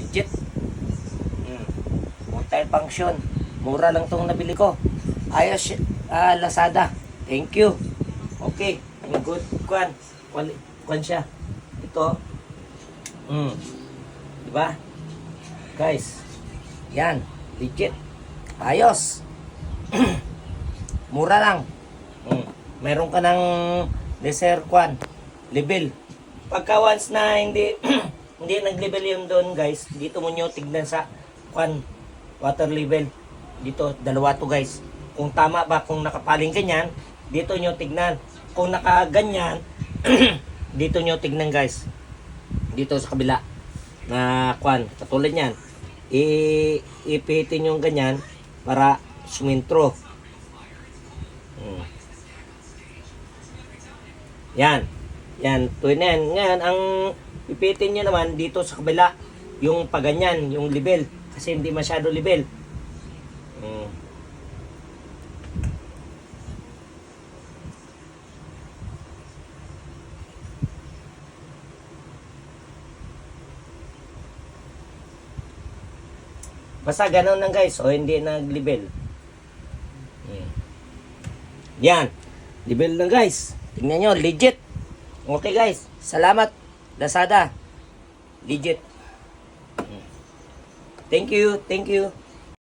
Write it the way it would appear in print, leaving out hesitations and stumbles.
legit. Multi-function. Mura lang tong nabili ko. Ayos, Lazada. Thank you. Okay. Good kwan. Kwan siya. Ito. Diba? Guys. Yan. Legit. Ayos. Mura lang. Meron ka ng dessert kwan. Level. Pagka once na hindi hindi nag-level yun doon, guys, dito mo nyo tignan sa kwan, water level. Dito, dalawa to, guys. Kung tama ba, kung nakapaling ganyan, dito nyo tignan. Kung nakaganyan, dito nyo tignan, guys. Dito sa kabila na kwan, katulad yan. Ipihitin yung ganyan para sumintro. Yan. Yan, tuwin na yan. Ngayon, ang ipitin nyo naman dito sa kabila, yung paganyan, yung level. Kasi hindi masyado level. Basta ganun lang, guys. O hindi nag-level. Yan. Level lang, guys. Tingnan nyo, legit. Okay, guys. Salamat, Lazada. Legit. Thank you. Thank you.